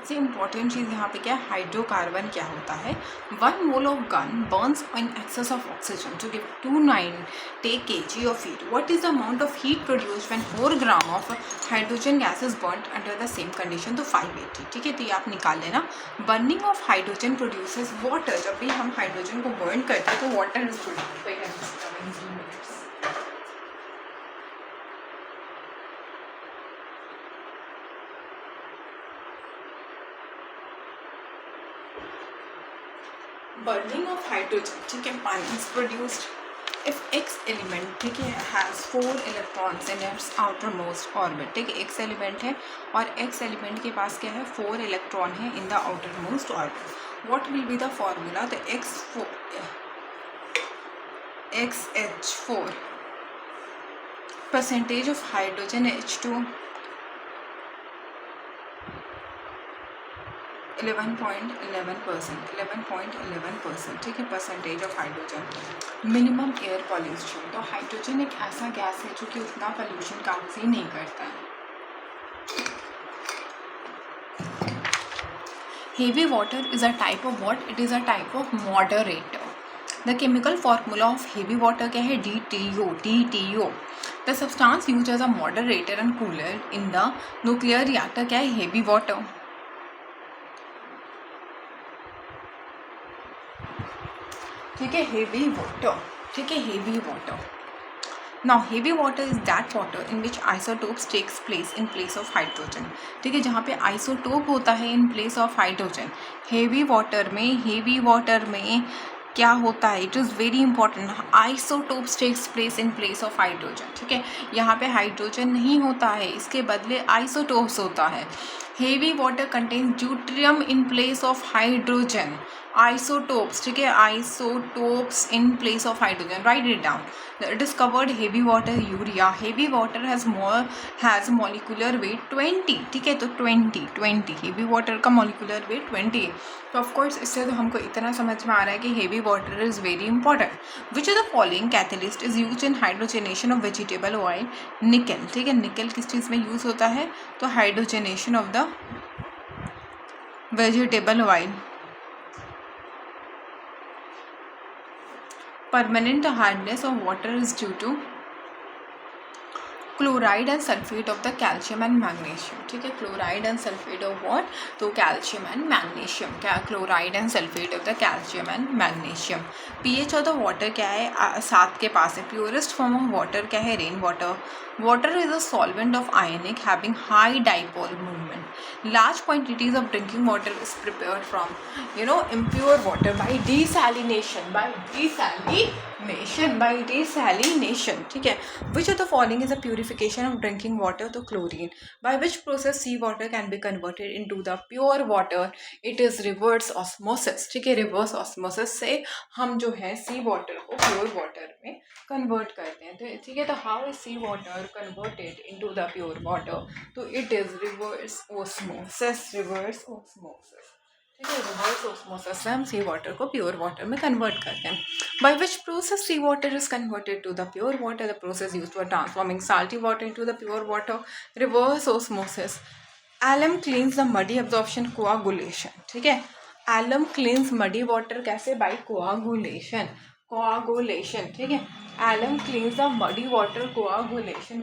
सबसे इम्पॉर्टेंट चीज़ यहाँ पे क्या है, हाइड्रोकार्बन क्या होता है। 1 mole of gun burns in excess of oxygen to give 290 kg of heat. What is the amount of heat produced when 4 gram of hydrogen gas is burned under the same condition, तो 580। ठीक है, तो ये आप निकाल लेना। Burning of hydrogen produces water. जब भी हम हाइड्रोजन को बर्न करते हैं तो water is produce. Burning of hydrogen, ठीक है, पानी is produced if x element, ठीक है, has 4 electrons in its outer most orbit. ठीक है, एक्स एलिमेंट है और एक्स एलिमेंट के पास क्या है, 4 इलेक्ट्रॉन है in the outer most orbit. What will be the formula, the XH4 percentage of hydrogen H2 11.11%, 11.11%। ठीक है, percentage of hydrogen. Minimum air pollution, तो हाइड्रोजन एक ऐसा गैस है जो कि उतना पॉल्यूशन काउंस ही नहीं करता है। Heavy water is a type of what, it is a type of moderator. The chemical formula of heavy water क्या है, DTO। The substance used as a moderator and cooler in the nuclear reactor क्या है, heavy water. ठीक है, heavy water. ठीक है, heavy water. Now heavy water is that water in which isotopes takes place in place of hydrogen। ठीक है, जहाँ पे आइसोटोप होता है in place of hydrogen। heavy water में क्या होता है, it is very important, isotopes takes place in place of hydrogen. ठीक है, यहाँ पे हाइड्रोजन नहीं होता है, इसके बदले आइसोटोप्स होता है। Heavy water contain deuterium in place of hydrogen, isotopes. ठीक है, isotopes in place of hydrogen, right it down. Discovered heavy water urea, heavy water has molecular weight 20। ठीक है, तो 20 हेवी वाटर का मॉलिकुलर वेट 20। तो of course इससे तो हमको इतना समझ में आ रहा है कि heavy water is very important. Which of the following catalyst is use in hydrogenation of vegetable oil, निकल। ठीक है, निकल किस चीज़ में यूज़ होता है, तो hydrogenation of the vegetable oil. Permanent hardness of water is due to chloride and sulphate of the calcium and magnesium. ठीक है, chloride and sulphate of what, तो कैल्शियम एंड मैग्नीशियम। क्या, chloride and sulphate of the calcium and magnesium. PH of the water क्या है, 7 के पास है। Purest form of water क्या है, rain water. Water is a solvent of ionic having high dipole movement. Large quantities of drinking water is prepared from impure water by desalination, ठीक है। which of the following is a purification of drinking water, तो chlorine। by which process sea water can be converted into the pure water, it is reverse osmosis। ठीक है, reverse osmosis से हम जो है sea water को pure water में convert करते हैं। तो ठीक है, तो how is sea water converted into the pure water, तो इट इज रिवर्स ओस्मोसिस। ठीक है, रिवर्स ओस्मोसिस से हम सी वाटर को प्योर वाटर में कन्वर्ट करते हैं। By which process sea water is converted to the pure water, the process used for transforming salty water into the pure water, reverse osmosis. Alum cleans the muddy absorption, coagulation. ठीक है, alum cleans muddy water कैसे, by coagulation. ठीक है, alum cleans the muddy water, coagulation.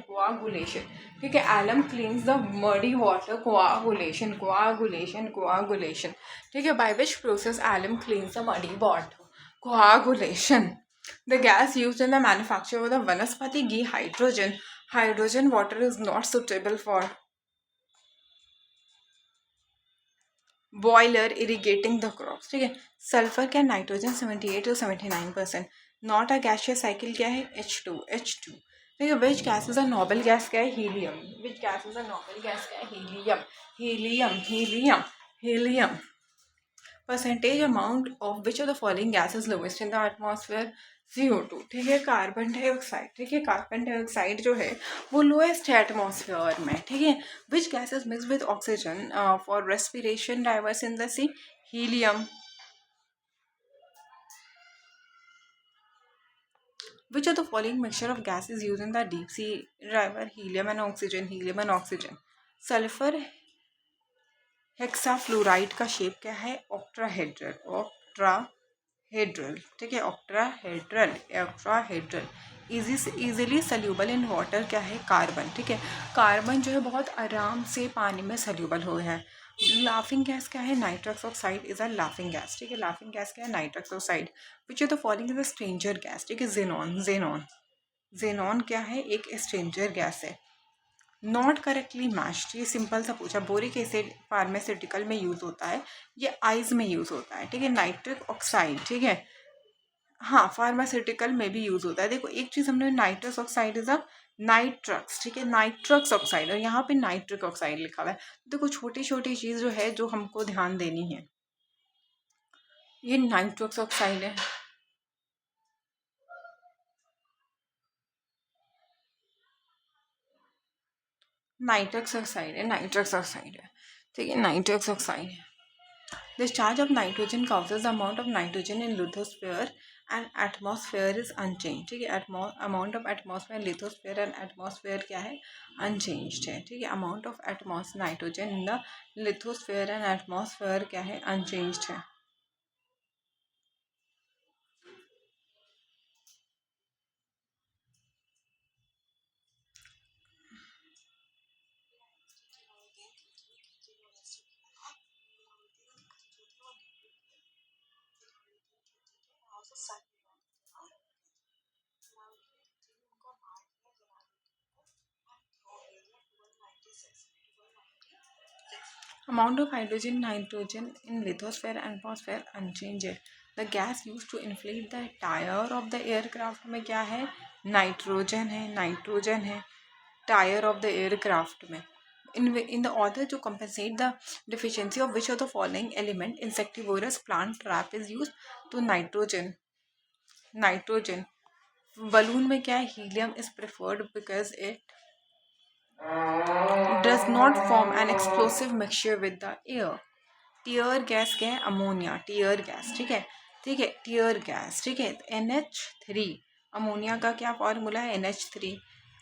ठीक है, alum cleans the muddy water, coagulation. ठीक है, by which process alum cleans the muddy water, coagulation. The gas used in the manufacture of the vanaspati ghee, hydrogen water is not suitable for boiler irrigating the crops. ठीक है, sulphur क्या, nitrogen 78 to 79%। Not a gaseous cycle क्या है, H2। ठीक है, which gas is a noble gas क्या है, helium. Which gas is a noble gas क्या है, helium. Percentage amount of which of the following gas is lowest in the atmosphere, CO2। ठीक है, कार्बन डाइऑक्साइड। ठीक है, कार्बन डाइऑक्साइड जो है वो लोएस्ट है एटमॉस्फेयर में। ठीक है, which gas is mix with oxygen for respiration divers in the sea, helium. Which of the following mixture of gas is used in the deep sea diver, helium and oxygen? Sulfur, hexafluoride का shape क्या है? ऑक्ट्राहेड्रल, ऑक्ट्राहेड्रल, ठीक है, ऑक्ट्राहेड्रल, ऑक्ट्राहेड्रल। Easily soluble in water क्या है? Carbon, ठीक है, carbon जो है बहुत आराम से पानी में सल्यूबल हो है। लाफिंग गैस क्या है? Nitrous oxide is a laughing gas, ठीक है, लाफिंग गैस क्या है? Nitrous oxide. Which of the following is a stranger gas, ठीक है, जेनॉन, जेनॉन, जेनॉन क्या है? एक स्ट्रेंजर गैस है। नॉट करेक्टली मैच्ड, ये सिंपल सा पूछा। बोरिक एसिड फार्मास्यूटिकल में यूज़ होता है, ये आइज में यूज़ होता है, ठीक है। नाइट्रिक ऑक्साइड, ठीक है, हाँ, फार्मास्यूटिकल में भी यूज़ होता है। देखो एक चीज़ हमने नाइट्रस ऑक्साइड इज अ नाइट्रक्स, ठीक है, नाइट्रक्स ऑक्साइड, और यहाँ पे नाइट्रिक ऑक्साइड लिखा हुआ है। देखो छोटी छोटी चीज़ जो है जो हमको ध्यान देनी है, ये नाइट्रक्स ऑक्साइड है, नाइट्रक्स ऑक्साइड है, नाइट्रक्स ऑक्साइड है, ठीक है, नाइट्रक्स ऑक्साइड है। Discharge of nitrogen causes the amount of nitrogen in lithosphere and atmosphere is unchanged, ठीक है, amount of atmosphere, lithosphere and atmosphere क्या है? Unchanged है, ठीक है, amount of nitrogen in the lithosphere and atmosphere क्या है? Unchanged है। Amount of nitrogen in lithosphere and atmosphere unchanged. The gas used to inflate the tire of the aircraft में क्या है? नाइट्रोजन है, नाइट्रोजन है टायर ऑफ द एयरक्राफ्ट में। In the order to compensate the deficiency of which of the following element insectivorous plant trap is used? तो nitrogen, nitrogen. Balloon में क्या है? Helium is preferred because it does not form an explosive mixture with the air. Tear gas क्या है? Ammonia, tear gas, ठीक है, ठीक है, टीयर गैस, ठीक है, NH3। अमोनिया का क्या फॉर्मूला है? NH3,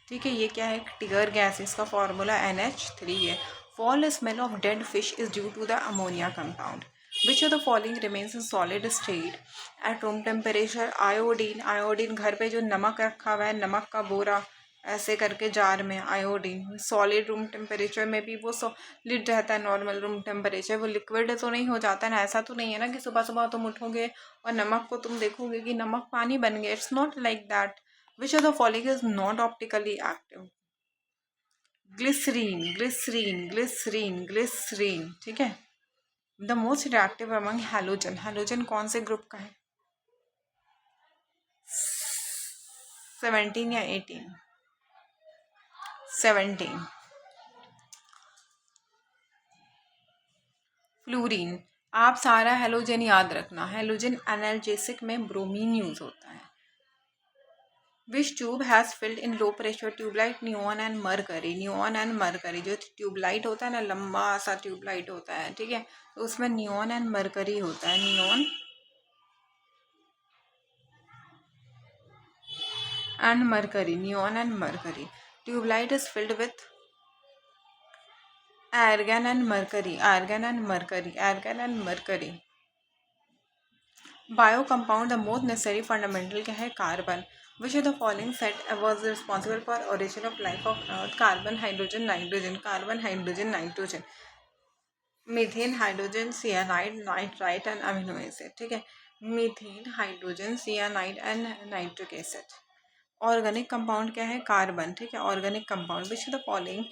ठीक है, ये क्या है? टीयर गैस, इसका फॉर्मूला NH3 है। Foul smell of dead fish is due to the ammonia compound. Which of the following remains in solid state at room temperature? Iodine, iodine घर पे जो नमक रखा हुआ है, नमक का बोरा ऐसे करके जार में, आयोडीन सॉलिड रूम टेम्परेचर में भी वो सॉलिड रहता है, नॉर्मल रूम टेम्परेचर, वो लिक्विड तो नहीं हो जाता है ना। ऐसा तो नहीं है ना कि सुबह सुबह तुम उठोगे और नमक को तुम देखोगे कि नमक पानी बन गया, it's not like that. Which of the following is not optically active? Glycerine, glycerine, glycerine, glycerine, ठीक है। The most reactive among halogen, halogen कौन से ग्रुप का है? 17 या 18? 17। फ्लूरीन, आप सारा हेलोजन याद रखना। हेलोजन एनाल्जेसिक में ब्रोमीन यूज होता है। Which tube has filled in low pressure tubelight? Neon and mercury, neon and mercury. जो ट्यूबलाइट होता है ना, लंबा सा ट्यूबलाइट होता है, ठीक है, तो उसमें नियॉन एंड मरकरी होता है, neon and mercury, neon and mercury. Tubelight is filled with argon and mercury, argon and mercury, argon and mercury। Bio compound the most necessary fundamental क्या है? Carbon. Which of the following set was responsible for origin of life of earth? Carbon, hydrogen, nitrogen, carbon, hydrogen, nitrogen, methane, hydrogen, cyanide, nitrite and amino acid, ठीक है, methane, hydrogen, cyanide and nitric acid. Organic compound क्या है? Carbon, ठीक है, organic compound. Which of the following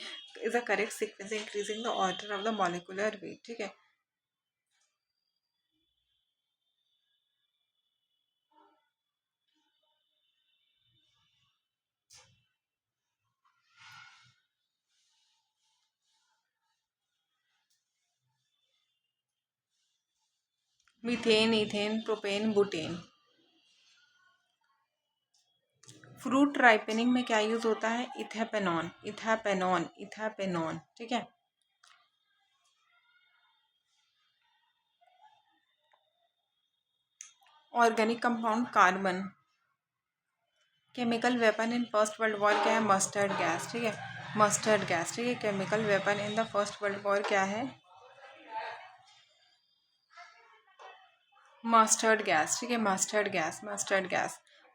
is a correct sequence increasing the order of the molecular weight, ठीक है। Methane, ethane, propane, butane. Fruit ripening में क्या use होता है? इथेपेनॉन, इथेपेनॉन, इथेपेनॉन, ठीक है। Organic compound carbon. Chemical weapon in first world war क्या है? मस्टर्ड गैस, ठीक है, मस्टर्ड गैस, ठीक है, chemical weapon in the first world war क्या है? मस्टर्ड गैस, ठीक है,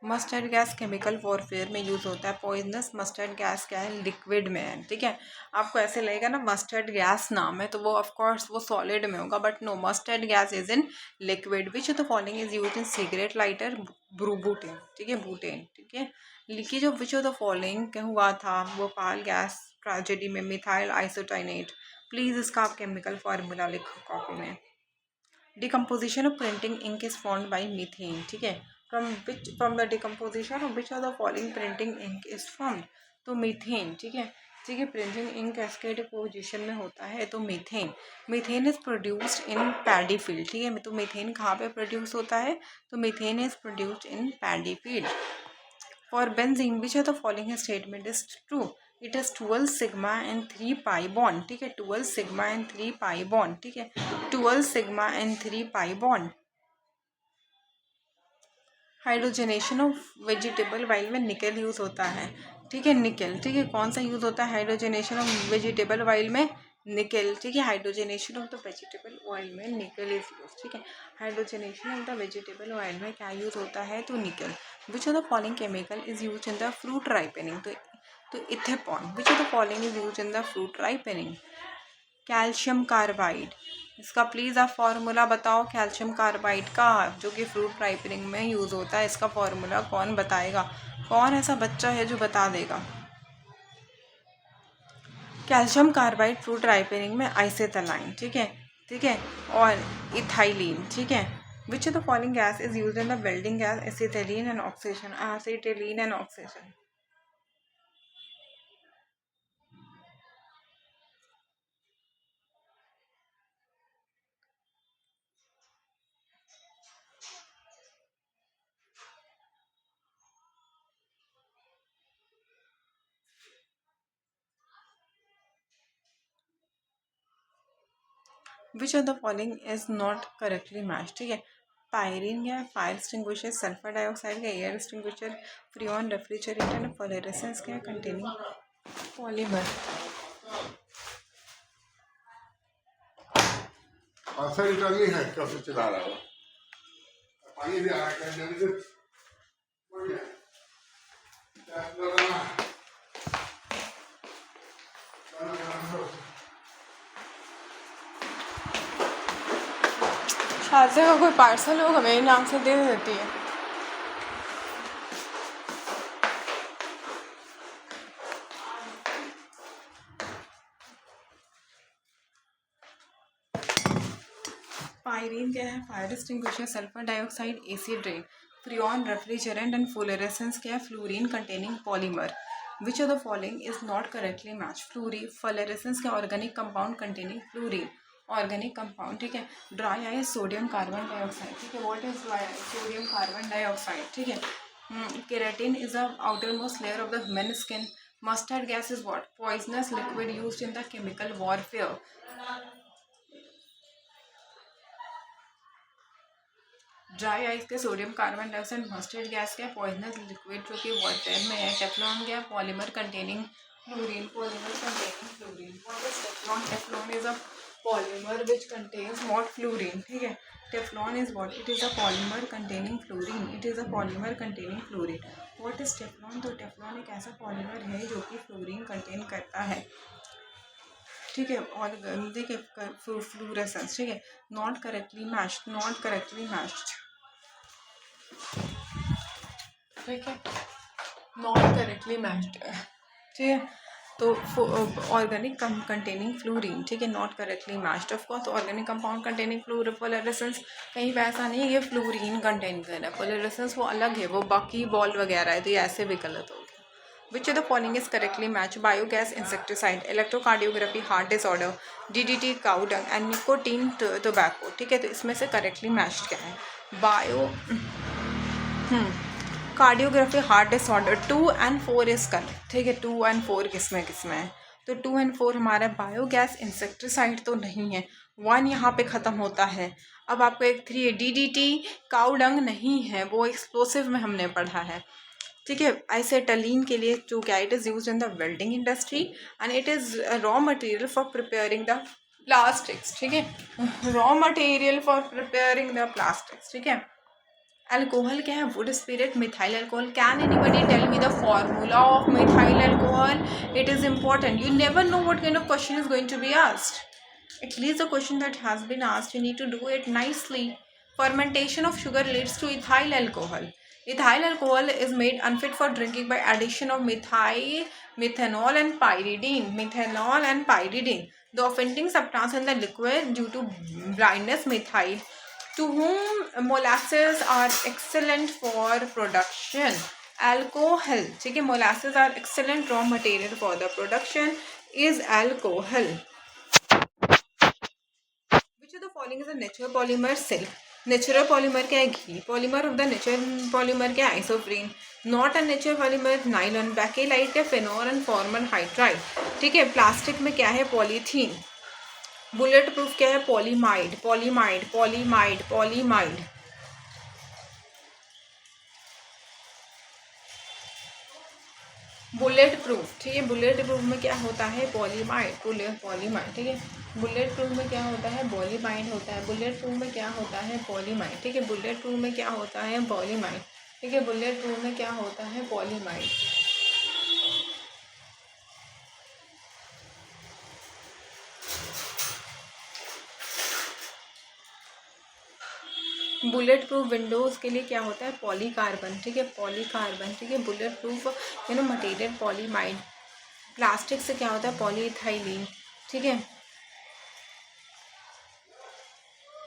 मस्टर्ड गैस केमिकल वॉरफेयर में यूज़ होता है। पॉइजनस मस्टर्ड गैस क्या है, लिक्विड में है, ठीक है। आपको ऐसे लगेगा ना मस्टर्ड गैस नाम है तो वो ऑफ कोर्स वो सॉलिड में होगा, but no, mustard gas is in liquid. Which of the following is used in cigarette lighter, ब्रूबुटेन, ठीक है, बुटेन, ठीक है। लिखिए जो विच ऑफ द फॉलोइंग क्या हुआ था भोपाल गैस ट्रेजेडी में, मिथाइल आइसोटाइनेट। प्लीज़ इसका आप केमिकल फार्मूला लिखो कॉपी में। Decomposition of printing ink is formed by methane, ठीक है। From the decomposition of which of the following printing ink is formed, तो मीथेन, ठीक है, ठीक है। प्रिंटिंग इंक कैसे डिपोजिशन में होता है, तो methane is produced in paddy field, ठीक है। तो मीथेन कहाँ पे प्रोड्यूस होता है, तो methane is produced in paddy field. For benzene, which of the following statement is true? It is 12 sigma and 3 pi bond, ठीक है, 12 sigma and 3 pi bond, ठीक है, 12 sigma and 3 pi bond। Hydrogenation of vegetable oil में निकल use होता है, ठीक है, निकल, ठीक है। कौन सा यूज़ होता है हाइड्रोजनेशन ऑफ वेजिटेबल ऑयल में, निकल, ठीक है। Hydrogenation of the vegetable oil में निकल इज यूज, ठीक है। Hydrogenation of the vegetable oil में क्या यूज़ होता है, तो nickel. Which of the following chemical is use in the fruit ripening, तो ethephon. Which of the following is use in the fruit ripening, calcium carbide. इसका please आप formula बताओ calcium carbide का, जो कि फ्रूट राइपनिंग में use होता है। इसका फार्मूला कौन बताएगा, कौन ऐसा बच्चा है जो बता देगा। कैल्शियम कार्बाइड फ्रूट राइपनिंग में आइसेटलाइन, ठीक है, ठीक है, और इथाइलिन, ठीक है। Which of the following gas is use in the welding gas, acetylene and oxygen. Which of the following is not correctly match, ठीक है। पायरीन क्या है, फायर एक्सटिंग्विशर, सल्फर डाइऑक्साइड का air extinguisher, Freon refrigerator, fluorescence क्या है, containing polymer. Sir Italy है, कब से चला रहा हो, पानी भी आ रहा है, जल्दी से बढ़िया शादी का कोई पार्सल होगा मेरे नाम से दे देती है। पायरीन क्या है, fire extinguisher, sulphur dioxide, acid rain, Freon refrigerant and fluorescence क्या है, fluorine containing polymer. Which of the following is not correctly match, fluorescence क्या organic compound containing fluorine, organic compound, ठीक है। Dry ice sodium carbon dioxide, ठीक है। What is dry ice, sodium carbon dioxide, ठीक है। Keratin is the outer most layer of the human skin. Mustard gas is what, poisonous liquid used in the chemical warfare. Dry ice के sodium carbon dioxide, mustard gas के poisonous liquid जो कि water में है। Teflon क्या, polymer containing fluorine, what is Teflon, Teflon is a polymer which contains what, fluorine, ठीक है। Teflon is what, it is a polymer containing fluorine, what is Teflon, तो Teflon एक ऐसा पॉलीमर है जो कि फ्लोरीन कंटेन करता है, ठीक है। और देखिए फ्लूरेसेंस, ठीक है, नॉट करेक्टली मैच्ड, ठीक है, नॉट करेक्टली मैच्ड, ठीक है। तो ऑर्गेनिक कंटेनिंग फ्लोरीन, ठीक है, not correctly matched. Of course organic compound containing fluorescence कहीं पे ऐसा नहीं है ये फ्लोरीन कंटेन कर रहा है, फ्लोरेसेंस वो अलग है, वो बाकी बॉल वगैरह है, तो ये ऐसे भी गलत हो गया। विच of the following is correctly match, biogas insecticide, electrocardiography heart disorder, DDT cow dung and nicotine tobacco, ठीक है। तो इसमें से करेक्टली मैच क्या है, bio cardiography heart disorder 2 and 4 is correct, ठीक है। 2 and 4 किसमें है, तो 2 and 4 हमारा बायोगैस इंसेक्टिसाइड तो नहीं है, 1 यहाँ पे ख़त्म होता है। अब आपको एक 3 है, DDT काउ डंग नहीं है, वो एक्सप्लोसिव में हमने पढ़ा है, ठीक है। आइसेटलीन के लिए जो क्या, it is use in the welding industry and it is raw material for preparing the plastics, ठीक है, raw material for preparing the plastics, ठीक है। अल्कोहल क्या है? Wood spirit, methyl alcohol. Can anybody tell me the formula of methyl alcohol? It is important. You never know what kind of question is going to be asked. At least the question that has been asked, you need to do it nicely. Fermentation of sugar leads to ethyl alcohol. Ethyl alcohol is made unfit for drinking by addition of methanol and pyridine. Methanol and pyridine, the offending substance in the liquid due to blindness. Methyl, to whom molasses are excellent for production. Alcohol, ठीक है, molasses are excellent raw material for the production is alcohol. Which of the following is a natural polymer? Silk. Natural polymer क्या है? घी. Polymer of the natural polymer क्या है? Isoprene. Not a natural polymer, nylon. Bakelite क्या? Phenol and formaldehyde, ठीक है. Plastic में क्या है? पॉलीथीन. बुलेट प्रूफ क्या है? Polyamide. Polyamide, polyamide, polyamide. Bullet proof, ठीक है, बुलेट प्रूफ में क्या होता है? पॉलीमाइड. पॉलीमाइड, ठीक है. बुलेट प्रूफ में क्या होता है? पॉलीमाइड होता है. बुलेट प्रूफ में क्या होता है? पॉलीमाइड, ठीक है. बुलेट प्रूफ में क्या होता है? पॉलीमाइड, ठीक है. बुलेट प्रूफ में क्या होता है? पॉलीमाइड. बुलेट प्रूफ विंडोज़ के लिए क्या होता है? पॉलीकार्बन, ठीक है, पॉलीकार्बन, ठीक है. Bullet proof material polyamide. Plastic से क्या होता है? पॉलीइथाइलीन, ठीक है.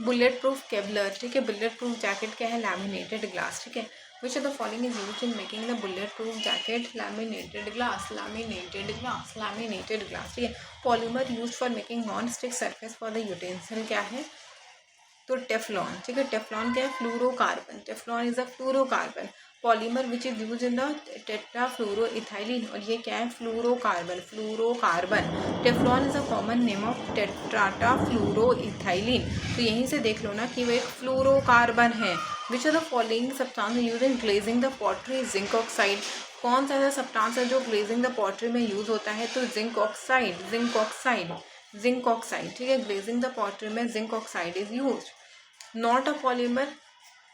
बुलेट प्रूफ केबलर, ठीक है. बुलेट प्रूफ जैकेट क्या है? लैमिनेटेड ग्लास, ठीक है. Which of the following is used in making the bullet proof jacket? Laminated glass, laminated glass, laminated glass, ठीक है. Polymer used for making non stick surface for the utensil क्या है? तो Teflon, ठीक है. Teflon क्या है? Fluorocarbon. Teflon is a fluorocarbon. Polymer which is use in the tetrafluoroethylene, और ये क्या है? Fluorocarbon, fluorocarbon. Teflon is a common name of tetrafluoroethylene. तो यहीं से देख लो ना कि वो एक फ्लोरोकार्बन है. Which are the following substance use in glazing the pottery? Zinc oxide. कौन सा ऐसा सब्सटेंस है जो ग्लेजिंग द पॉटरी में यूज होता है? तो zinc oxide, zinc oxide, zinc oxide, ठीक है. ग्लेजिंग द पॉटरी में zinc oxide is use. Not a polymer,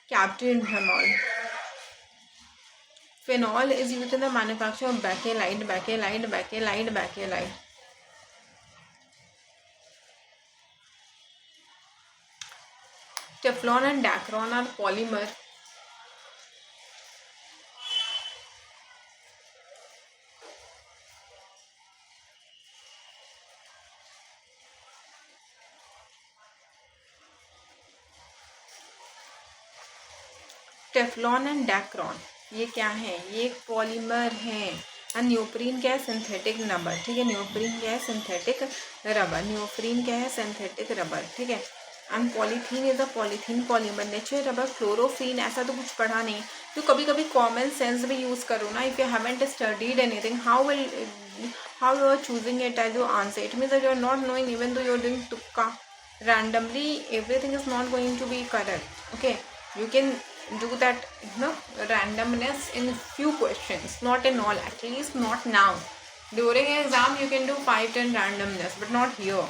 कैप्टिन phenol. Phenol is use in the manufacture of Bakelite, Bakelite, Bakelite, Bakelite. Teflon and Dacron are polymer. Teflon and Dacron ये क्या है? ये एक polymer है. And न्योप्रीन क्या है? सिंथेटिक रबर, ठीक है. न्योप्रीन क्या है? Synthetic rubber. न्योप्रीन क्या है? सिंथेटिक रबर, ठीक है. And polythene is a polythene polymer. Natural rubber, fluorophene, ऐसा तो कुछ पढ़ा नहीं. तो कभी कभी कॉमन सेंस भी यूज़ करो ना. If you haven't studied anything, how you are choosing it as your answer? It means that you are not knowing, even though you are doing tukka randomly, everything is not going to be correct. Okay, you can do that, randomness in few questions, not in all, at least not now. During exam you can do 5-10 randomness, but not here.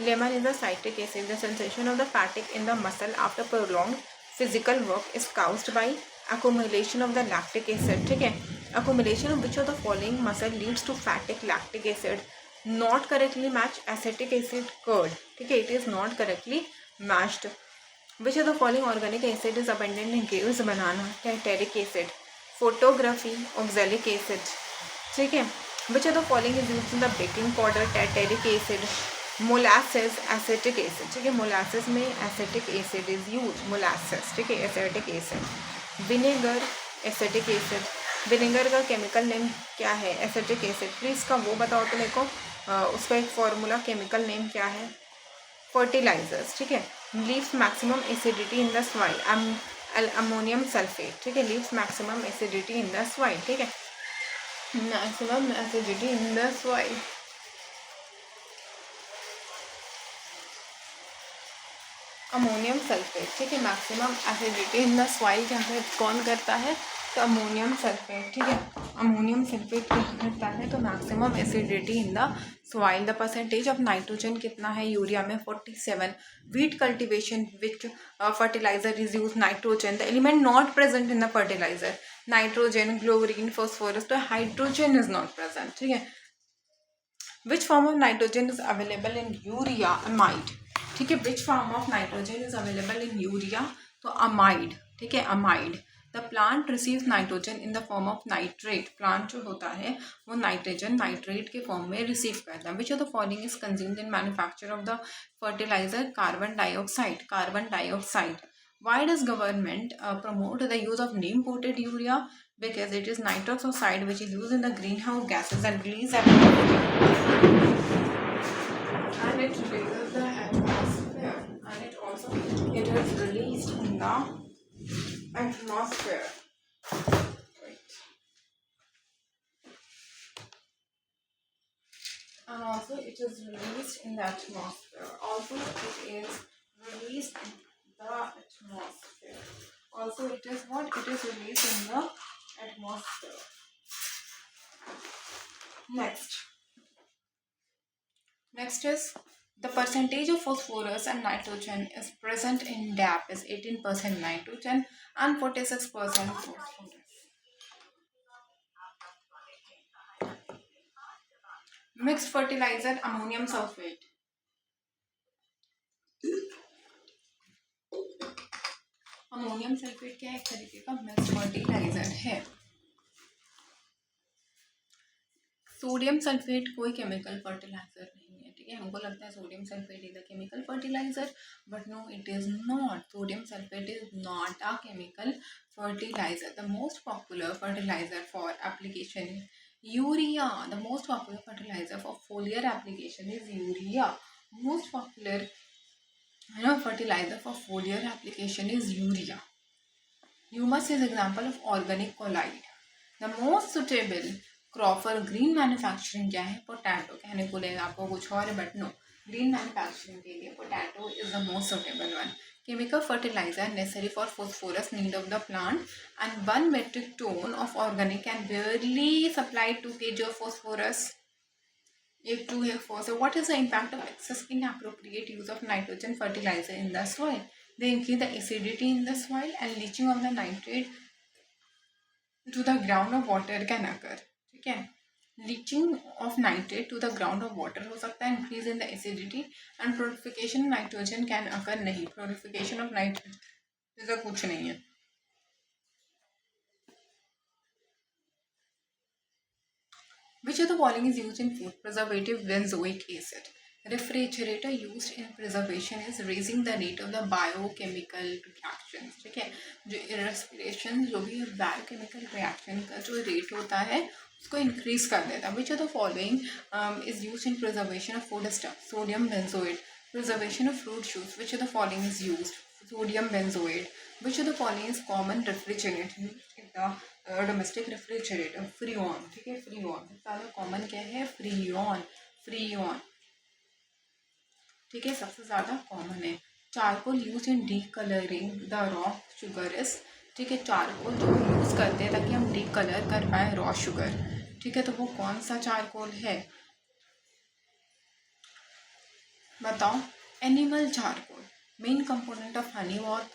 Lemon is a citric acid. The sensation of the fatigue in the muscle after prolonged physical work is caused by accumulation of the lactic acid, ठीक है. Accumulation of which of the following muscle leads to fatigue? Lactic acid. Not correctly matched acetic acid curd, ठीक है. It is not correctly matched. Which of the following organic acid is abundant in grapes, banana? Tartaric acid. Photography, oxalic acid, ठीक है. Which of the following is used in the baking powder? Tartaric acid. Molasses, acetic acid, ठीक है. molasses में acetic acid is used. molasses, ठीक है. acetic acid. Vinegar, acetic acid. Vinegar का chemical name क्या है? Acetic acid. प्लीज़ का वो बताओ तो मेरे को. उसका एक फॉर्मूला, केमिकल नेम क्या है? फर्टिलाइजर्स, ठीक है. Leaves maximum acidity in the soil, ammonium sulphate, ठीक है. Leaves maximum acidity in the soil, ठीक है. Maximum acidity in the soil. Ammonium sulphate, ठीक है. Maximum acidity in the soil कौन करता है? तो अमोनियम सल्फेट, ठीक है. अमोनियम सल्फेट क्या करता है, तो maximum acidity in the soil. The percentage of nitrogen कितना है यूरिया में, 47। Wheat cultivation which fertilizer is use, nitrogen. The element not present in the fertilizer, nitrogen, chlorine, phosphorus, तो हाइड्रोजन इज नॉट प्रेजेंट, ठीक है। Which form of nitrogen is available in urea, amide, ठीक है। Which form of nitrogen is available in urea, तो amide, ठीक है, amide. The plant receives nitrogen in the form of nitrate, plant जो होता है वो नाइट्रोजन नाइट्रेट के फॉर्म में रिसीव करता है। Which of the following is consumed in manufacture of the fertilizer, carbon dioxide, carbon dioxide. Why does government promote the use of neem coated urea? Because it is nitrous oxide which is used in the greenhouse gases and release atmosphere, and it releases the atmosphere, and it also it is released in the atmosphere. Right. And also it is released in the atmosphere. Also it is released in the atmosphere. Also it is what? It is released in the atmosphere. Next is the percentage of phosphorus and nitrogen is present in DAP is 18% nitrogen and 46% phosphorus. Mixed fertilizer, ammonium sulfate. Ammonium sulphate क्या एक तरीके का mixed fertilizer है। Sodium sulphate कोई chemical fertilizer नहीं है, ठीक है। हमको लगता है sodium sulphate is a chemical fertilizer, but no it is not. Sodium sulphate is not a chemical fertilizer. The most popular fertilizer for application urea, the most popular fertilizer for foliar application is urea. Most popular fertilizer for foliar application is urea. Humus is example of organic colloid. The most suitable crop for green manufacturing क्या है, potato. कहने को लेगा आपको कुछ और, but no, green manufacturing के लिए potato is the most suitable one. Chemical fertilizer necessary for phosphorus need of the plant, and 1 metric ton of organic can barely supply 2 kg of phosphorus. If 2 है phosphorus. What is the impact of excess inappropriate use of nitrogen fertilizer in the soil? They increase the acidity in the soil, and leaching of the nitrate to the ground of water can occur, ठीक है। Leaching of nitrate to the ground of water हो सकता है, increase in the acidity, and purification nitrogen can occur नहीं। Purification of nitrate जैसा कुछ नहीं है। Which of the following is used in food preservative? Benzoic acid. Refrigerator used in preservation is raising the rate of the biochemical reactions, ठीक है। जो respiration जो भी बायोकेमिकल रिएक्शन का जो रेट होता है उसको इंक्रीज कर देता है। Which of the following is use in preservation of food stuff? Sodium benzoate. Preservation of fruit juice, which of the following is use? Sodium benzoate. Which of the following is common refrigerant in the domestic refrigerator? Freon, ठीक है, freon. ज़्यादा common क्या है? Freon, freon, ठीक है, सबसे ज़्यादा common है। Charcoal use in D colouring the raw sugar is, ठीक है, चारकोल जो यूज़ करते हैं ताकि हम डी कलर कर पाए रॉ शुगर, ठीक है, तो वो कौन सा चारकोल है बताओ? Animal charcoal. Main component of honey बहुत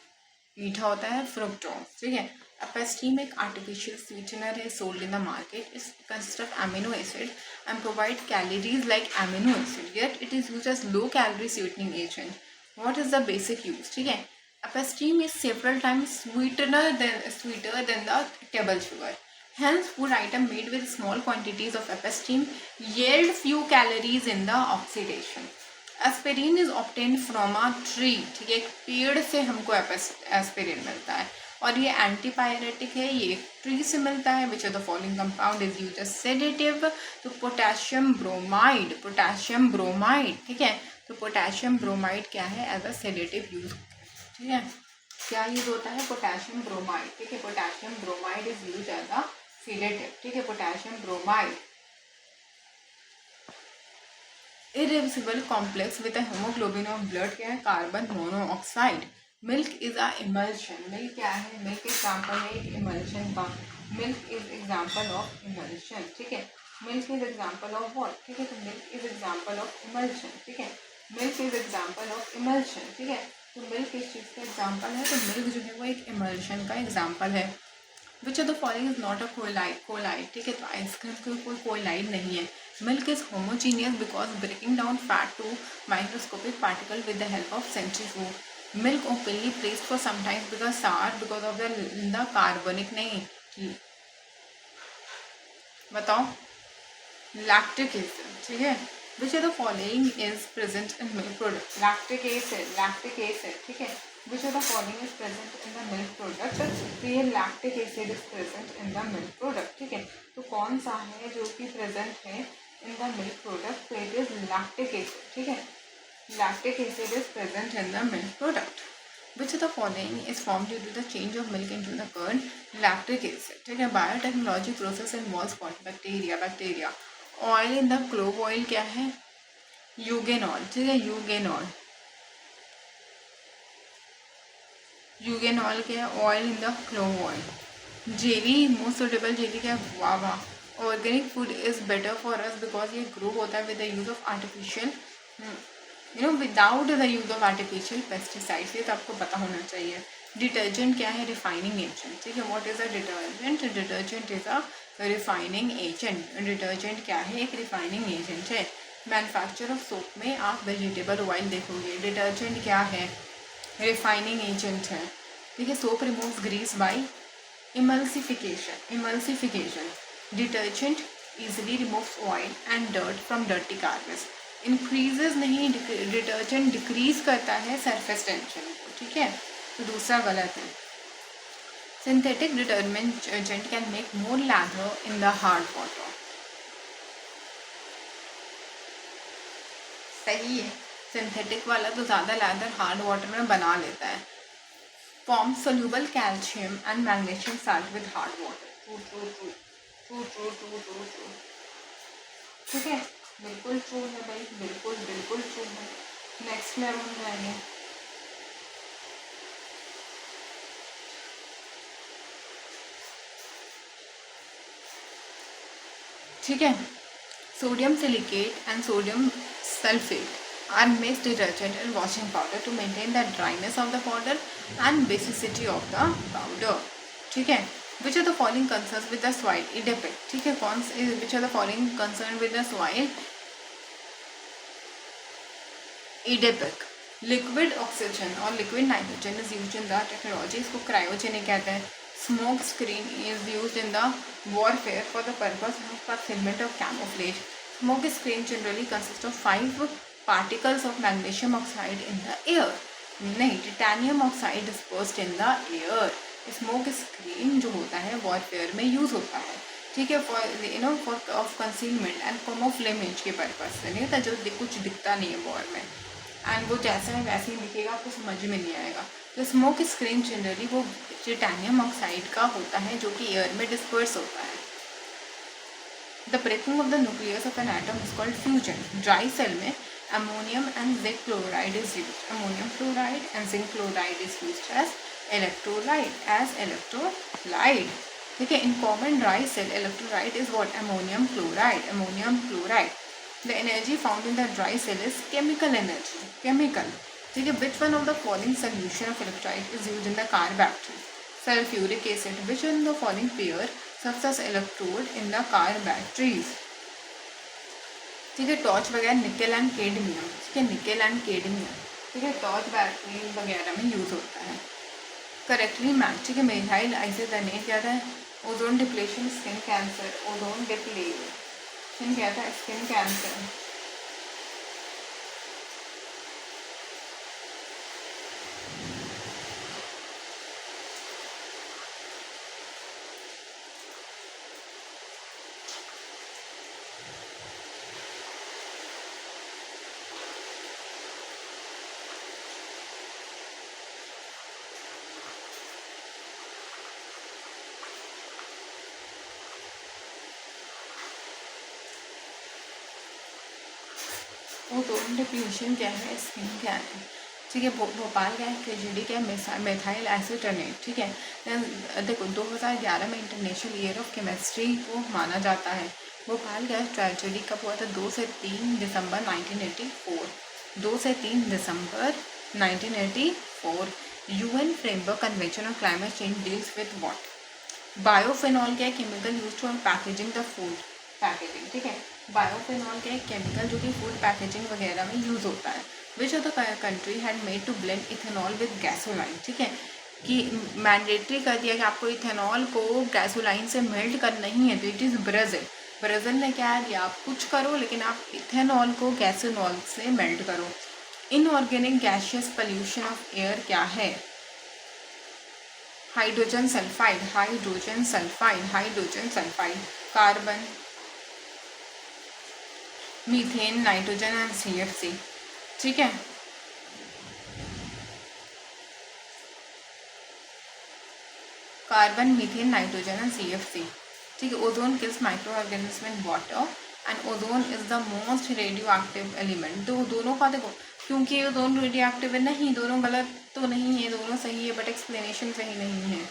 मीठा होता है, फ्रुक्टोज, ठीक है। एपेस्टीम एक आर्टिफिशियल स्वीटनर है, sold in the market. It's consist of amino acid and provide calories like amino acid, yet it is used as low calorie sweetening agent. What is the basic use, ठीक है। Apasteme is several times sweeter than the table sugar. Hence, food item made with small quantities of apasteme yield few calories in the oxidation. Aspirin is obtained from a tree, ठीक है, एक पेड़ से हमको aspirin मिलता है और ये एंटीपायरेटिक है, ये ट्री से मिलता है। Which of the following compound is used as sedative? तो पोटेशियम ब्रोमाइड, पोटेशियम ब्रोमाइड, ठीक है। तो पोटेशियम ब्रोमाइड क्या है? एज अ सेडेटिव यूज, ठीक है। क्या यूज होता है? पोटेशियम ब्रोमाइड, ठीक है। Potassium bromide is use as a sedative, ठीक है, potassium bromide. Irreversible complex with haemoglobin of blood क्या है? Carbon monoxide. Milk is a emulsion, milk क्या है? मिल्क एग्जाम्पल है एक इमल्शन का। Milk is example of emulsion, ठीक है। Milk is example of what, ठीक है। तो milk is example of emulsion, ठीक है। Milk is example of emulsion, ठीक है। तो मिल्क किस चीज़ का एग्जाम्पल है, तो मिल्क जो है वो एक इमल्शन का एग्जाम्पल है। Which of the following is not a colloid, ठीक है। तो आइसक्रीम की कोई कोलाइड नहीं है। Milk is homogeneous because breaking down fat to microscopic particle with the help of centrifuge. Milk openly placed for sometimes because सार because of the कार्बनिक नहीं, बताओ, लैक्टिक एसिड, ठीक है। Which of the following is present in milk product, lactic acid, ठीक है। Which of the following is present in the milk product, तो ये lactic acid is present in the milk product, ठीक है। तो कौन सा है जो कि प्रेजेंट है इन द मिल्क प्रोडक्ट, तो इट इज लैक्टिक एसिड, ठीक है। Lactic acid is present in the milk product. Which of the following is formed due to the change of milk into the curd? Lactic acid, ठीक है। Biotechnology process involves what, bacteria. Oil in the clove oil क्या है, eugenol, ठीक है। Eugenol क्या है, oil in the clove oil. Jelly, most suitable jelly क्या है, guava. Organic food is better for us because ये ग्रो होता है with the use of artificial, without the use of artificial pesticides, ये तो आपको पता होना चाहिए। डिटर्जेंट क्या है, रिफाइनिंग एजेंट, ठीक है। What is a detergent, detergent is a refining agent. Detergent क्या है, एक रिफाइनिंग एजेंट है। मैन्युफैक्चर ऑफ सोप में आप वेजिटेबल ऑयल देखोगे, डिटर्जेंट क्या है, रिफाइनिंग एजेंट है, ठीक है। Soap removes grease by emulsification. Detergent easily removes oil and dirt from dirty carpets. Increases नहीं, डिटर्जेंट डिक्रीज करता है सरफेस टेंशन को, ठीक है। तो दूसरा गलत है। Synthetic detergent agent can make more leather in the hard water, सही है। सिंथेटिक वाला तो ज़्यादा लैदर हार्ड वाटर में बना लेता है। Form soluble calcium and magnesium salt with hard water, true, ठीक है। बिल्कुल ट्रू है भाई, बिल्कुल ट्रू है। नेक्स्ट में हम जाएंगे, ठीक है। Sodium silicate and sodium sulphate are mixed detergent and washing powder to maintain the dryness of the powder and basicity of the powder, ठीक है। Which are the following concern with the soil, edaphic, ठीक है। कौन से, which are the following concern with the soil, edaphic. Liquid oxygen और liquid nitrogen is use in the technology, इसको cryogenic कहते हैं। Smoke screen is use in the warfare for the purpose of concealment of camouflage. Smoke screen generally consist of 5 particles of magnesium oxide in the air, नहीं, titanium oxide dispersed in the air. Smoke screen जो होता है warfare में use होता है, ठीक है, for of concealment and camouflage के पर्पज से, नहीं होता जो कुछ दिखता नहीं है वॉर में, एंड वो जैसा है वैसे ही दिखेगा, आपको समझ में नहीं आएगा। तो स्मोक स्क्रीन जनरली वो टिटेनियम ऑक्साइड का होता है जो कि एयर में डिस्पर्स होता है। The breaking of the nucleus of an atom is called fusion. Dry cell में ammonium and zinc chloride is use, ammonium chloride and zinc chloride is use as electrolyte, ठीक है। In common dry cell electrolyte is what, ammonium chloride. The energy found in the dry cell is chemical energy, ठीक है। Which one of the following solution of electrolyte is used in the car battery? Sulfuric acid. Which one of the following pair serves as electrode in the car batteries? ठीक है, torch वगैरह nickel and cadmium, ठीक है, nickel and cadmium, ठीक है, torch battery वगैरह में use होता है। करेक्टली मैच, ठीक है। मिथाइल आइसोसाइनेट क्या था, ozone depletion skin cancer, ozone depletion क्या था, स्किन कैंसर। ओजोन डिप्लीशन क्या है, स्किन क्या है, ठीक है। भोपाल क्या है, ट्रेजेडी क्या है, मेथाइल एसिटोनेट, ठीक है। देन देखो 2011 में इंटरनेशनल ईयर ऑफ केमिस्ट्री को माना जाता है। भोपाल क्या है, ट्रेजेडी कब हुआ था, 2 से 3 दिसंबर 1984, 2 से 3 दिसंबर 1984। UN framework convention on climate change deals with what, biophenol क्या है, chemical use to packaging the food packaging, ठीक है। बायोफिनॉल क्या है, केमिकल जो कि फूड पैकेजिंग वगैरह में यूज़ होता है। Which of the country had made to blend ethanol with gasoline, ठीक है, कि मैंडेटरी कर दिया कि आपको इथेनॉल को गैसोलाइन से मेल्ट करना ही है, तो इट इज़ ब्राज़ील। ब्राज़ील ने क्या दिया, आप कुछ करो लेकिन आप इथेनॉल को गैसोनॉल से मेल्ट करो। Inorganic gaseous pollution of air क्या है, hydrogen sulphide, hydrogen sulphide, hydrogen sulphide, carbon, methane, nitrogen and CFC, ठीक है। Carbon, methane, nitrogen and CFC, ठीक है। Ozone kills micro organism in water and ozone is the most radio active element. तो दोनों का देखो, क्योंकि ओजोन रेडियो एक्टिव है, नहीं दोनों गलत तो नहीं है, दोनों सही है, बट एक्सप्लेनेशन सही नहीं है।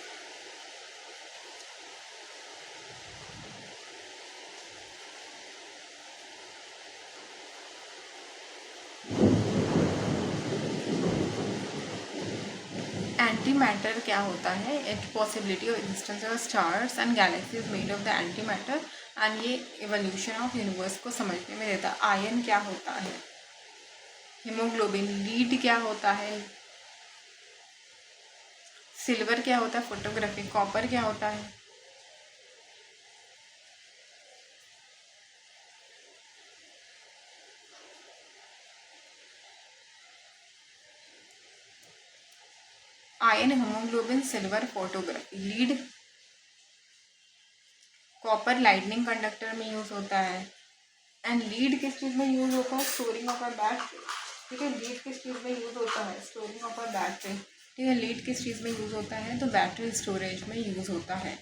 एंटी मैटर क्या होता है, it possibility of existence of stars and galaxies made of the anti matter, and ये एवोल्यूशन ऑफ यूनिवर्स को समझने में देता है। आयन क्या होता है, हीमोग्लोबिन। लीड क्या होता है, सिल्वर क्या होता है, फोटोग्राफी। कॉपर क्या होता है, ion, haemoglobin, silver, photography. Lead, copper lightning conductor में यूज होता है। एंड लीड किस चीज़ में यूज होता है, स्टोरिंग ऑफ अ बैटरी, ठीक है। लीड किस चीज़ में यूज होता है, स्टोरिंग ऑफ अ बैटरी, ठीक है। लीड किस चीज़ में यूज होता है, तो बैटरी स्टोरेज में यूज होता है,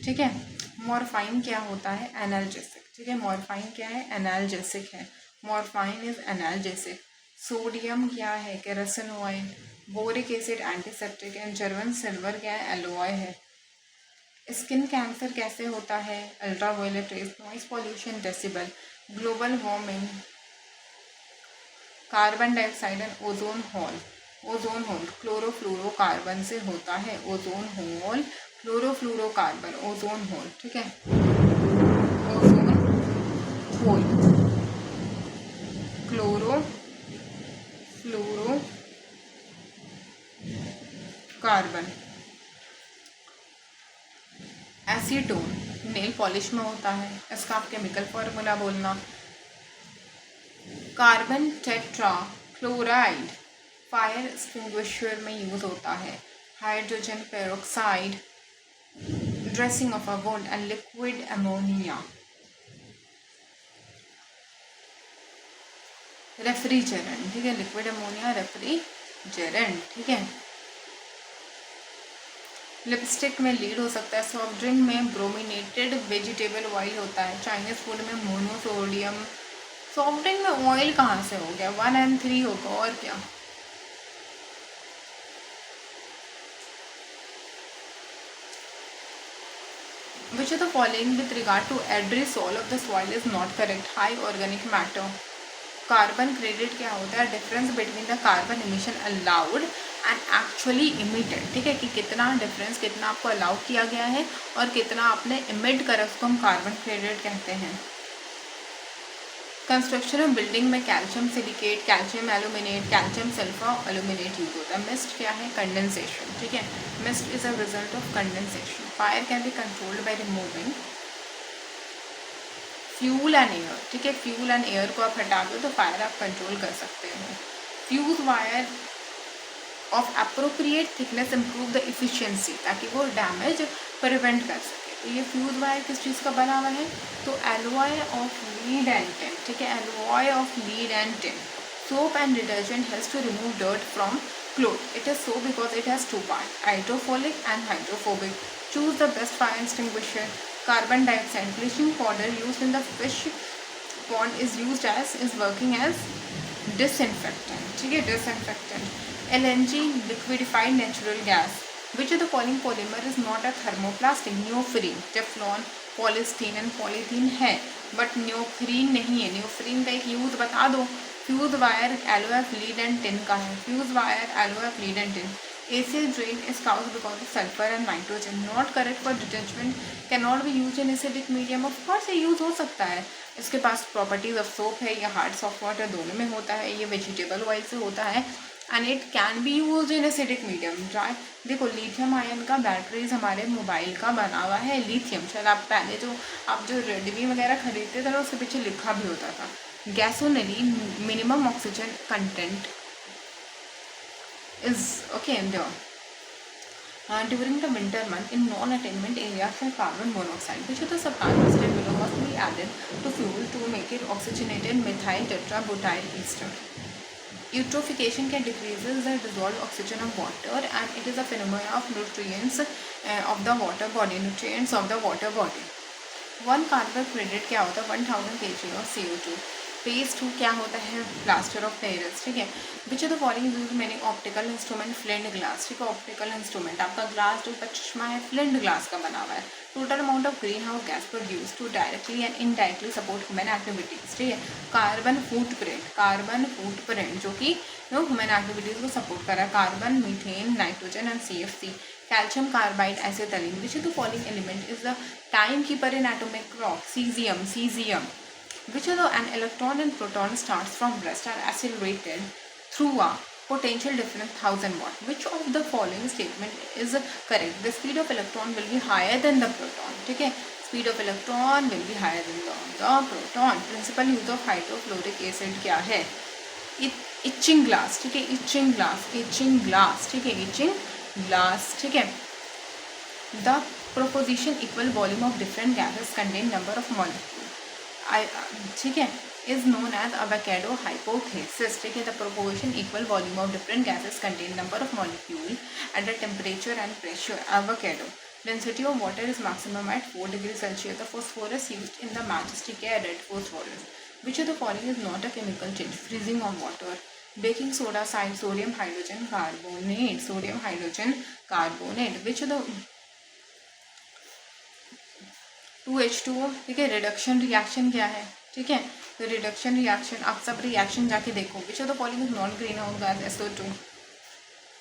ठीक है। मॉर्फाइन क्या होता है, एनाल्जेसिक, ठीक है। मॉर्फाइन क्या है, एनाल्जेसिक है। मॉर्फाइन इज एनाल्जेसिक। सोडियम क्या है, kerosene oil. Boric acid antiseptic है। जर्मन सिल्वर क्या है, एलोय है। स्किन कैंसर कैसे होता है, ultraviolet rays, noise pollution, decibel. Global warming, carbon dioxide and ozone hole. Ozone hole chlorofluorocarbon से होता है, ozone hole chlorofluorocarbon, ozone hole, ठीक है। Ozone hole chlorofluorocarbon. Acetone nail polish में होता है, इसका आप केमिकल फॉर्मूला बोलना। Carbon tetra chloride fire extinguisher में यूज होता है। Hydrogen peroxide, dressing of a wound, and liquid ammonia, refrigerant, ठीक है। लिक्विड अमोनिया रेफ्रिजरेंट, ठीक है। लिपस्टिक में लीड हो सकता है। सॉफ्ट ड्रिंक में ब्रोमिनेटेड वेजिटेबल ऑयल होता है। चाइनीज फूड में मोनोसोडियम। सॉफ्ट ड्रिंक में ऑयल कहाँ से हो गया, 1 and 3 होगा, और क्या। Which of the following with regard to aerosol of the soil is not correct? High organic matter. Carbon credit क्या होता है, difference between the carbon emission allowed and actually emitted, ठीक है, कि कितना डिफरेंस, कितना आपको अलाउ किया गया है और कितना आपने इमिट करा, उसको हम कार्बन क्रेडिट कहते हैं। कंस्ट्रक्शन ऑफ बिल्डिंग में calcium silicate, calcium aluminate, calcium sulphur aluminate use होता है। मिस्ट क्या है, कंडेंसेशन, ठीक है। Mist is a result of condensation. Fire can be controlled by removing fuel and air, ठीक है। फ्यूल एंड एयर को आप हटा दो तो फायर आप कंट्रोल कर सकते हो। Fuse wire of appropriate thickness improve the efficiency, ताकि वो डैमेज प्रिवेंट कर सके। तो ये फ्यूज वायर किस चीज़ का बना हुआ है, तो alloy of lead and tin, ठीक है। Alloy of lead and tin. Soap and detergent helps to remove dirt from cloth. It is so because it has 2 parts, hydrophilic and hydrophobic. Choose the best fire extinguisher. Carbon dioxide, bleaching powder used in the fish pond is working as disinfectant, ठीक है, disinfectant. LNG, liquefied natural gas. Which of the following polymer is not a thermoplastic? Neoprene, Teflon, polystyrene and polythene है, but neoprene नहीं है। Neoprene का एक use बता दो। Fuse wire, alloy of, lead and tin का है। Fuse wire, alloy of, lead and tin. Acid rain is caused because of sulfur and nitrogen. Not correct for detergent. Cannot be used in acidic medium. Of course ये use हो सकता है। इसके पास properties of soap है, या hard soft water दोनों में होता है, ये वेजिटेबल ऑयल से होता है, and it can be use in acidic medium. Dry, देखो लिथियम आयन का बैटरीज हमारे मोबाइल का बना हुआ है लिथियम। शायद आप पहले जो आप जो रेडमी वगैरह खरीदते थे ना, उसके पीछे लिखा भी होता था। Gas only, minimum oxygen content is okay there. During the winter month in non-attainment areas for carbon monoxide, which of the substances below must be added to fuel to make it oxygenated methyl tetrabutyl ester? Eutrophication can decreases the dissolved oxygen of water, and it is a phenomenon of nutrients of the water body. Nutrients of the water body. One carbon credit क्या होता है? 1000 kg of CO2। Phase 2 क्या होता है? Plaster of Paris, ठीक है। Which of the following use मैंने optical instrument, flint glass, ठीक है। ऑप्टिकल इंस्ट्रूमेंट, आपका ग्लास जो चश्मा है फ्लिंट ग्लास का बना हुआ है। Total amount of greenhouse gas produce to directly and indirectly support human activities, ठीक है। कार्बन फुटप्रिंट, कार्बन फुटप्रिंट जो कि ह्यूमन एक्टिविटीज को सपोर्ट कर रहा है। Carbon, methane, nitrogen and CFC। Calcium carbide, acetylene. Which of the following element is the timekeeper in atomic clock? Cesium, cesium. Which of the an electron and proton starts from rest are accelerated through a potential difference 1000 watt? Which of the following statement is correct? The speed of electron will be higher than the proton. ठीक है, speed of electron will be higher than the proton. Principal use of hydrofluoric acid क्या है? Etching glass, ठीक है, etching glass, etching glass, ठीक है, etching glass, ठीक है। The proposition equal volume of different gases contain number of molecule, ठीक है, is known as Avogadro hypothesis, ठीक है। The proposition equal volume of different gases contain number of molecule at the temperature and pressure, Avogadro. Density of water is maximum at 4 degree Celsius. The phosphorus used in the majestic air, red phosphorus. Which of the following is not a chemical change? Freezing of water. Baking soda, sodium hydrogen carbonate, sodium hydrogen carbonate. Which of the 2H2O, ठीक है। Reduction reaction क्या है? ठीक है, तो reduction reaction आप सब reaction जाके देखो। विच of the following is non green house gas? SO2।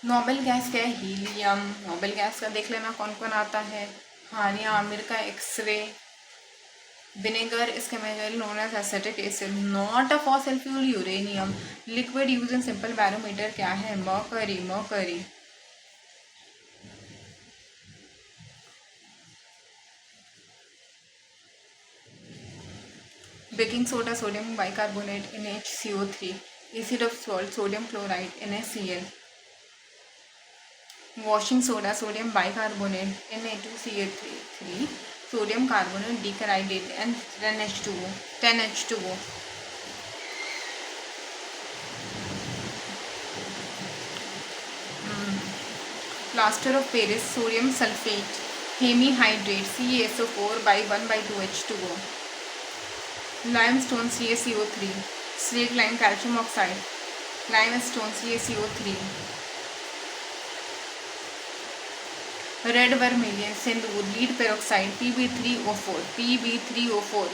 Noble gas क्या है? हीलियम। नोबेल गैस का देख लेना कौन कौन आता है। हानिया आमिर का x ray. Vinegar is chemically known as acetic acid, not a fossil fuel, uranium. Liquid used in simple barometer क्या है? Mercury, mercury. Baking soda, sodium bicarbonate, NaCO3. Acid of salt, sodium chloride, NaCl. Washing soda, sodium bicarbonate, Na2CO3. Sodium carbonate, decaride, and 10H2O. 10H2O. Plaster of Paris, sodium sulfate, hemihydrate, CaSO4 by 1/2H2O. Limestone, CaCO3. Slate lime, calcium oxide. Limestone, CaCO3. Red vermilion, Sindoor, lead peroxide, PbO4, PbO4,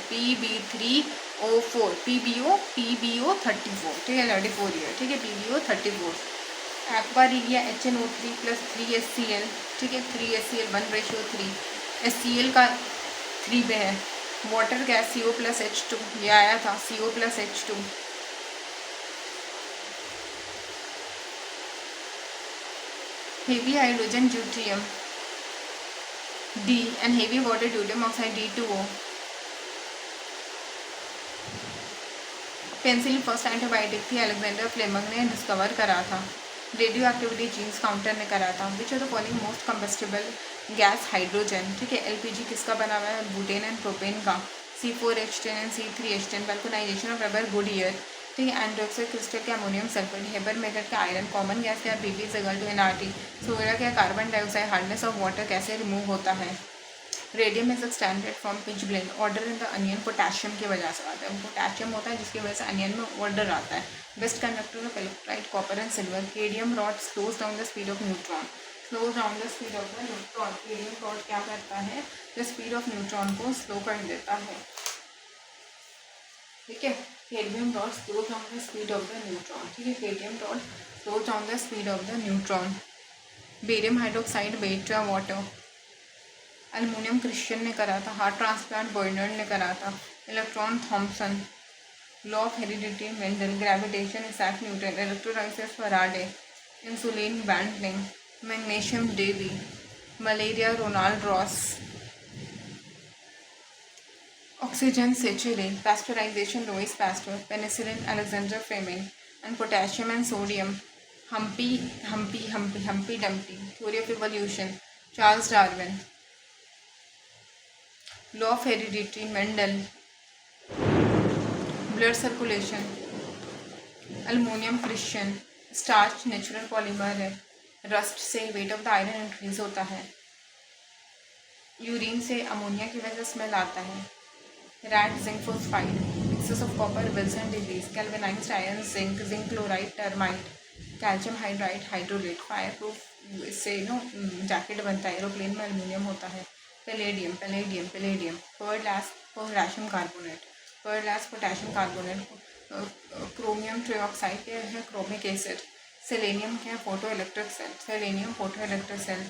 PbO 34, ठीक है, 34 year, ठीक है, PbO 34। एक्वारिलिया, HNO3 plus 3HCl, ठीक है, 3HCl 1/3। HCl का 3 पे है। Water gas, CO plus H2, ये आया था, CO plus H2। Heavy hydrogen deuterium, D, and heavy water deuterium oxide, D2O. Penicillin first antibiotic थी, अलेक्जेंडर फ्लेमिंग ने डिस्कवर करा था। रेडियो एक्टिविटी जीन्स काउंटर ने करा था। विच of the following most combustible gas? Hydrogen, ठीक है। LPG किसका बना हुआ है? बुटेन एंड प्रोपेन का। C4H10 and C3H10। Vulcanization of rubber, Goodyear, ठीक है। एंड्रोक्साइड क्रिस्टल के अमोनियम सल्फेट। हेबर मेथड का आयरन। कॉमन गैस क्या? PP is equal to nRT। Solar क्या? Carbon dioxide. Hardness of water कैसे रिमूव होता है? Radium is extended from pitchblende, order in the anion potassium की वजह से आता है, पोटेशियम होता है जिसकी वजह से अनियन में ऑर्डर आता है। Best conductor of electrolyte copper and silver, cadmium rod slows down the speed of neutron, slows down the speed of the neutron, cadmium rod क्या करता है, द स्पीड ऑफ न्यूट्रॉन को स्लो कर देता है, ठीक है। Cadmium rod slows down the speed of the neutron, ठीक है, cadmium rod slows down the speed of the neutron. Barium hydroxide बेटा वाटर, एल्युमिनियम क्रिश्चियन ने करा था, हार्ट ट्रांसप्लांट बर्नर्ड ने करा था, electron Thomson, law of heredity Mendel, gravitation Isaac Newton, electrolysis Faraday, insulin Banting, magnesium Davy, malaria Ronald Ross, oxygen सेचुरे, pasteurization Louis Pasteur, penicillin Alexander Fleming, and potassium and sodium Humpty Dumpty, theory of evolution Charles Darwin, law of heredity Mendel, blood circulation, aluminium Christian, starch natural polymer है, rust से weight of the iron increase होता है, urine से ammonia की वजह से smell आता है, rat zinc phosphide, excess of copper Wilson disease, galvanized iron zinc, zinc chloride termite, calcium hydride hydrolith, fire proof इससे जैकेट बनता है, एरोप्लेन में एल्यूमिनियम होता है, palladium, potassium carbonate, potassium carbonate, chromium trioxide क्या है, क्रोमिक एसिड, सेलेनियम क्या है, photo electric cell, selenium photo electric cell,